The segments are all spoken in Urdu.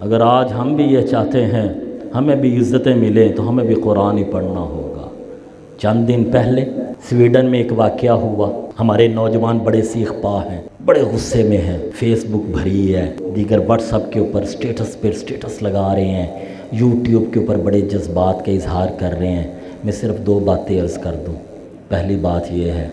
اگر آج ہم بھی یہ چاہتے ہیں ہمیں بھی عزتیں ملیں تو ہمیں بھی قرآن ہی پڑھنا ہوگا۔ چند دن پہلے سویڈن میں ایک واقعہ ہوا، ہمارے نوجوان بڑے سیخ پا ہیں، بڑے غصے میں ہیں، فیس بک بھری ہے، دیگر واٹس ایپ کے اوپر سٹیٹس لگا رہے ہیں، یوٹیوب کے اوپر بڑے جذبات کا اظہار کر رہے ہیں۔ میں صرف دو باتیں عرض کر دوں۔ پہلی بات یہ ہے،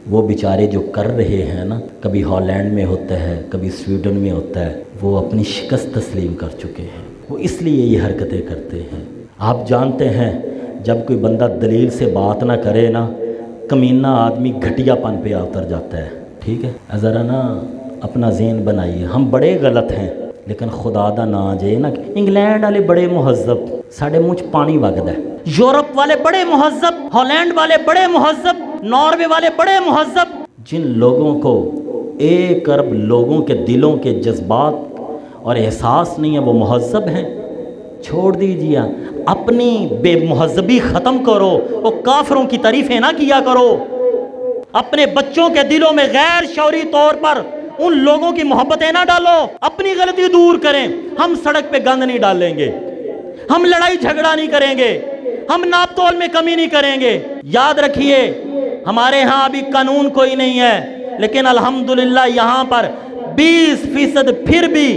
وہ بیچارے جو کر رہے ہیں نا، کبھی ہالینڈ میں ہوتا ہے، کبھی سویڈن میں ہوتا ہے، وہ اپنی شکست تسلیم کر چکے ہیں، وہ اس لیے یہ حرکتیں کرتے ہیں۔ آپ جانتے ہیں جب کوئی بندہ دلیل سے بات نہ کرے نا، کمینہ آدمی گھٹیا پن پہ اتر جاتا ہے۔ ٹھیک ہے، ذرا نا اپنا ذہن بنائیے، ہم بڑے غلط ہیں لیکن خدا دا نا جے نا، انگلینڈ والے بڑے مہذب، ساڑھے منہ پانی وگدا ہے، یورپ والے بڑے مہذب، ہالینڈ والے بڑے مہذب، ناروے والے بڑے مہذب۔ جن لوگوں کو 1 ارب لوگوں کے دلوں کے جذبات اور احساس نہیں ہے وہ مہذب ہیں، چھوڑ دیجیے، اپنی بے مہذبی ختم کرو، وہ کافروں کی تعریفیں نہ کیا کرو، اپنے بچوں کے دلوں میں غیر شعوری طور پر ان لوگوں کی محبتیں نہ ڈالو، اپنی غلطی دور کریں۔ ہم سڑک پہ گند نہیں ڈالیں گے، ہم لڑائی جھگڑا نہیں کریں گے، ہم ناپ تول میں کمی نہیں کریں گے۔ یاد رکھیے ہمارے ہاں ابھی قانون کوئی نہیں ہے، لیکن الحمدللہ یہاں پر 20% پھر بھی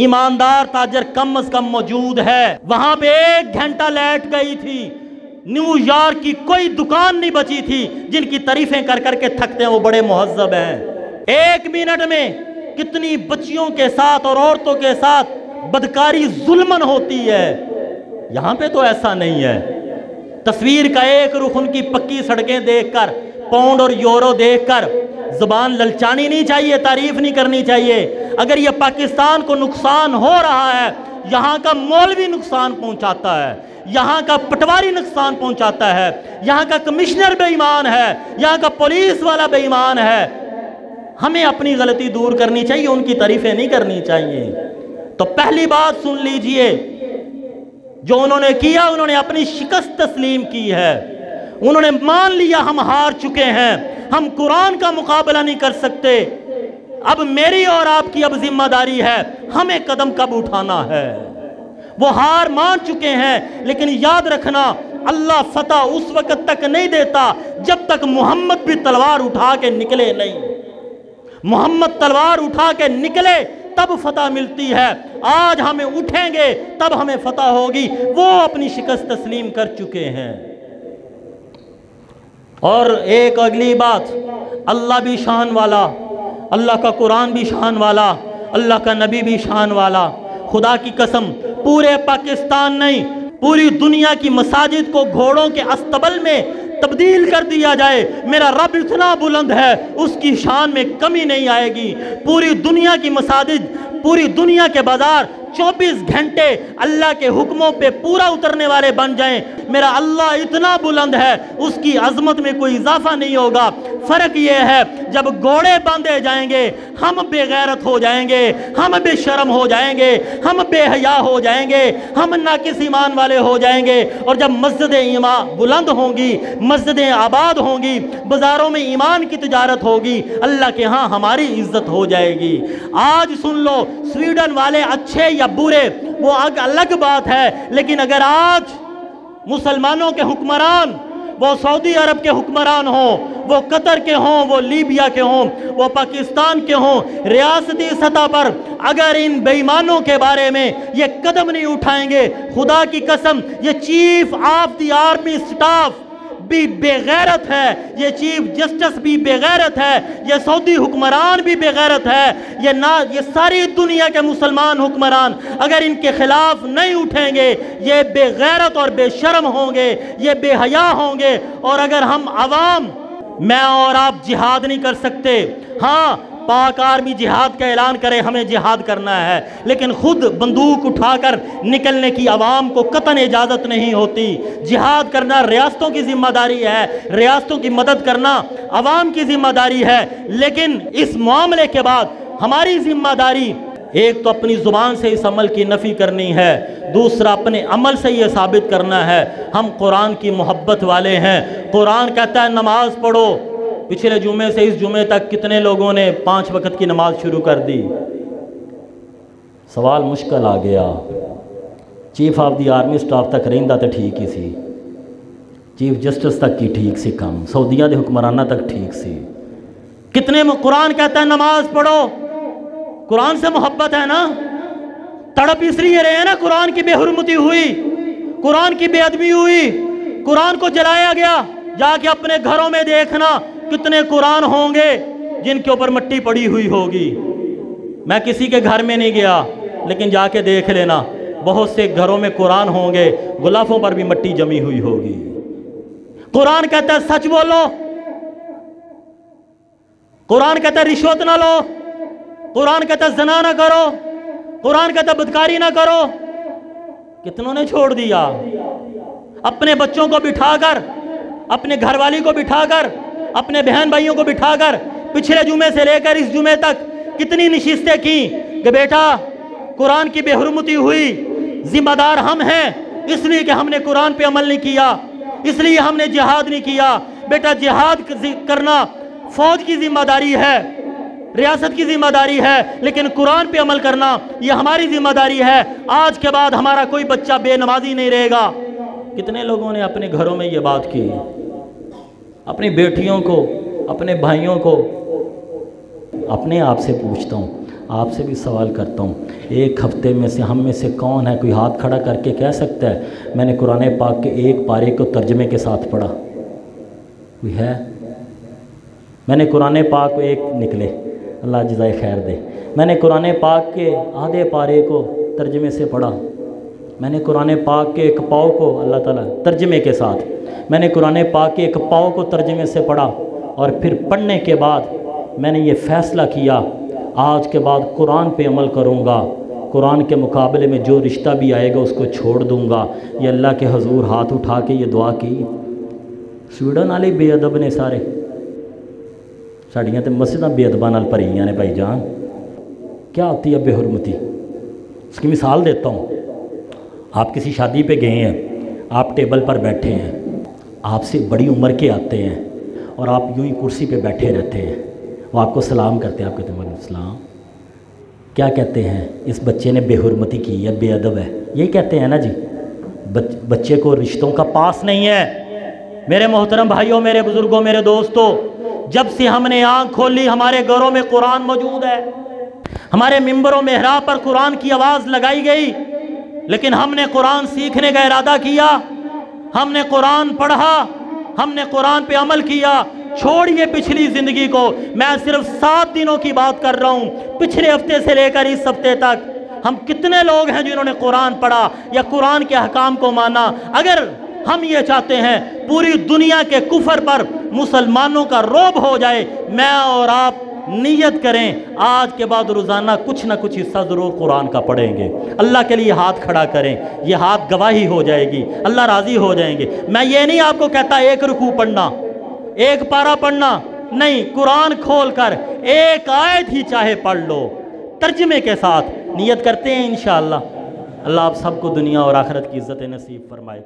ایماندار تاجر کم از کم موجود ہے۔ وہاں پہ 1 گھنٹہ لیٹ گئی تھی، نیو یارک کی کوئی دکان نہیں بچی تھی، جن کی تعریفیں کر کر کے تھکتے ہیں وہ بڑے مہذب ہیں۔ 1 منٹ میں کتنی بچیوں کے ساتھ اور عورتوں کے ساتھ بدکاری ظلمن ہوتی ہے، یہاں پہ تو ایسا نہیں ہے۔ تصویر کا ایک رخ، ان کی پکی سڑکیں دیکھ کر، پاؤنڈ اور یورو دیکھ کر زبان للچانی نہیں چاہیے، تعریف نہیں کرنی چاہیے۔ اگر یہ پاکستان کو نقصان ہو رہا ہے، یہاں کا مولوی نقصان پہنچاتا ہے، یہاں کا پٹواری نقصان پہنچاتا ہے، یہاں کا کمشنر بے ایمان ہے، یہاں کا پولیس والا بے ایمان ہے۔ ہمیں اپنی غلطی دور کرنی چاہیے، ان کی تعریفیں نہیں کرنی چاہیے۔ تو پہلی بات سن لیجئے، جو انہوں نے کیا، انہوں نے اپنی شکست تسلیم کی ہے، انہوں نے مان لیا ہم ہار چکے ہیں، ہم قرآن کا مقابلہ نہیں کر سکتے۔ اب میری اور آپ کی اب ذمہ داری ہے، ہمیں قدم کب اٹھانا ہے۔ وہ ہار مان چکے ہیں، لیکن یاد رکھنا اللہ فتح اس وقت تک نہیں دیتا جب تک محمد بھی تلوار اٹھا کے نکلے نہیں۔ محمد تلوار اٹھا کے نکلے تب فتح ملتی ہے۔ آج ہمیں اٹھیں گے تب ہمیں فتح ہوگی، وہ اپنی شکست تسلیم کر چکے ہیں۔ اور ایک اگلی بات، اللہ بھی شان والا، اللہ کا قرآن بھی شان والا، اللہ کا نبی بھی شان والا۔ خدا کی قسم پورے پاکستان نہیں، پوری دنیا کی مساجد کو گھوڑوں کے استبل میں تبدیل کر دیا جائے، میرا رب اتنا بلند ہے، اس کی شان میں کمی نہیں آئے گی۔ پوری دنیا کی مساجد، پوری دنیا کے بازار 24 گھنٹے اللہ کے حکموں پہ پورا اترنے والے بن جائیں، میرا اللہ اتنا بلند ہے، اس کی عظمت میں کوئی اضافہ نہیں ہوگا۔ فرق یہ ہے جب گھوڑے باندھے جائیں گے ہم بے غیرت ہو جائیں گے، ہم بے شرم ہو جائیں گے، ہم بے حیا ہو جائیں گے، ہم ناقص ایمان والے ہو جائیں گے۔ اور جب مسجدیں ایمان بلند ہوں گی، مسجدیں آباد ہوں گی، بازاروں میں ایمان کی تجارت ہوگی، اللہ کے ہاں ہماری عزت ہو جائے گی۔ آج سن لو، سویڈن والے اچھے یا برے وہ الگ بات ہے، لیکن اگر آج مسلمانوں کے حکمران، وہ سعودی عرب کے حکمران ہوں، وہ قطر کے ہوں، وہ لیبیا کے ہوں، وہ پاکستان کے ہوں، ریاستی سطح پر اگر ان بے ایمانوں کے بارے میں یہ قدم نہیں اٹھائیں گے، خدا کی قسم یہ chief of the army staff بھی بے غیرت ہے، یہ چیف جسٹس بھی بے غیرت ہے، یہ سعودی حکمران بھی بے غیرت ہے، یہ ساری دنیا کے مسلمان حکمران اگر ان کے خلاف نہیں اٹھیں گے یہ بے غیرت اور بے شرم ہوں گے، یہ بے حیا ہوں گے۔ اور اگر ہم عوام، میں اور آپ جہاد نہیں کر سکتے، ہاں پاک آرمی جہاد کا اعلان کرے ہمیں جہاد کرنا ہے، لیکن خود بندوق اٹھا کر نکلنے کی عوام کو قطعاً اجازت نہیں ہوتی۔ جہاد کرنا ریاستوں کی ذمہ داری ہے، ریاستوں کی مدد کرنا عوام کی ذمہ داری ہے، لیکن اس معاملے کے بعد ہماری ذمہ داری ایک تو اپنی زبان سے اس عمل کی نفی کرنی ہے، دوسرا اپنے عمل سے یہ ثابت کرنا ہے ہم قرآن کی محبت والے ہیں۔ قرآن کہتا ہے نماز پڑھو، پچھلے جمعے سے اس جمعے تک کتنے لوگوں نے 5 وقت کی نماز شروع کر دی؟ سوال مشکل آ گیا. Chief of the army staff تک رہندا تو ٹھیک ہی سی, چیف جسٹس تک کی ٹھیک سی کم, سعودیہ دے حکمرانہ تک ٹھیک سی. کتنے قرآن کہتا ہے نماز پڑھو, قرآن سے محبت ہے نا, تڑپ اس لیے رہے ہیں نا, قرآن کی بے حرمتی ہوئی, قرآن کی بے ادبی ہوئی, قرآن کو جلایا گیا. جا کے اپنے گھروں میں دیکھنا کتنے قرآن ہوں گے جن کے اوپر مٹی پڑی ہوئی ہوگی. میں کسی کے گھر میں نہیں گیا, لیکن جا کے دیکھ لینا بہت سے گھروں میں قرآن ہوں گے, غلافوں پر بھی مٹی جمی ہوئی ہوگی. قرآن کہتا ہے سچ بولو, قرآن کہتا ہے رشوت نہ لو, قرآن کہتا ہے زنا نہ کرو, قرآن کہتا ہے بدکاری نہ کرو. کتنوں نے چھوڑ دیا؟ اپنے بچوں کو بٹھا کر, اپنے گھر والی کو بٹھا کر, اپنے بہن بھائیوں کو بٹھا کر پچھلے جمعے سے لے کر اس جمعے تک کتنی نشستیں کی کہ بیٹا قرآن کی بے حرمتی ہوئی, ذمہ دار ہم ہیں, اس لیے کہ ہم نے قرآن پہ عمل نہیں کیا, اس لیے ہم نے جہاد نہیں کیا. بیٹا جہاد کرنا فوج کی ذمہ داری ہے, ریاست کی ذمہ داری ہے, لیکن قرآن پہ عمل کرنا یہ ہماری ذمہ داری ہے. آج کے بعد ہمارا کوئی بچہ بے نمازی نہیں رہے گا. کتنے لوگوں نے اپنے گھروں میں یہ بات کی, اپنی بیٹیوں کو, اپنے بھائیوں کو. اپنے آپ سے پوچھتا ہوں, آپ سے بھی سوال کرتا ہوں, ایک ہفتے میں سے ہم میں سے کون ہے, کوئی ہاتھ کھڑا کر کے کہہ سکتا ہے میں نے قرآن پاک کے ایک پارے کو ترجمے کے ساتھ پڑھا؟ کوئی ہے؟ میں نے قرآن پاک کو ایک نکلے, اللہ جزائے خیر دے, میں نے قرآن پاک کے آدھے پارے کو ترجمے سے پڑھا. میں نے قرآن پاک کے ایک پاؤ کو, اللہ تعالیٰ ترجمے کے ساتھ, میں نے قرآن پاک کے ایک پاؤ کو ترجمے سے پڑھا, اور پھر پڑھنے کے بعد میں نے یہ فیصلہ کیا آج کے بعد قرآن پہ عمل کروں گا, قرآن کے مقابلے میں جو رشتہ بھی آئے گا اس کو چھوڑ دوں گا. یہ اللہ کے حضور ہاتھ اٹھا کے یہ دعا کی. سویڈن والے بے ادب نے سارے, ساڑیاں تے مسجداں بے ادباں نال بھریاں نے بھائی جان. کیا ہوتی ہے بے حرمتی؟ اس کی مثال دیتا ہوں. آپ کسی شادی پہ گئے ہیں, آپ ٹیبل پر بیٹھے ہیں, آپ سے بڑی عمر کے آتے ہیں اور آپ یوں ہی کرسی پہ بیٹھے رہتے ہیں, وہ آپ کو سلام کرتے ہیں, آپ کہتے ہیں وعلیکم السلام. کیا کہتے ہیں؟ اس بچے نے بے حرمتی کی ہے, بے ادب ہے, یہی کہتے ہیں نا جی. بچے کو رشتوں کا پاس نہیں ہے. میرے محترم بھائیوں, میرے بزرگوں, میرے دوستوں, جب سے ہم نے آنکھ کھولی ہمارے گھروں میں قرآن موجود ہے, ہمارے ممبر و محراب پر قرآن کی آواز لگائی گئی, لیکن ہم نے قرآن سیکھنے کا ارادہ کیا, ہم نے قرآن پڑھا, ہم نے قرآن پہ عمل کیا. چھوڑیے پچھلی زندگی کو, میں صرف 7 دنوں کی بات کر رہا ہوں, پچھلے ہفتے سے لے کر اس ہفتے تک ہم کتنے لوگ ہیں جنہوں نے قرآن پڑھا یا قرآن کے احکام کو مانا. اگر ہم یہ چاہتے ہیں پوری دنیا کے کفر پر مسلمانوں کا رعب ہو جائے, میں اور آپ نیت کریں آج کے بعد روزانہ کچھ نہ کچھ حصہ ضرور قرآن کا پڑھیں گے. اللہ کے لیے ہاتھ کھڑا کریں, یہ ہاتھ گواہی ہو جائے گی, اللہ راضی ہو جائیں گے. میں یہ نہیں آپ کو کہتا ایک رکوع پڑھنا, ایک پارہ پڑھنا نہیں, قرآن کھول کر ایک آیت ہی چاہے پڑھ لو ترجمے کے ساتھ. نیت کرتے ہیں انشاءاللہ. اللہ آپ سب کو دنیا اور آخرت کی عزت نصیب فرمائے.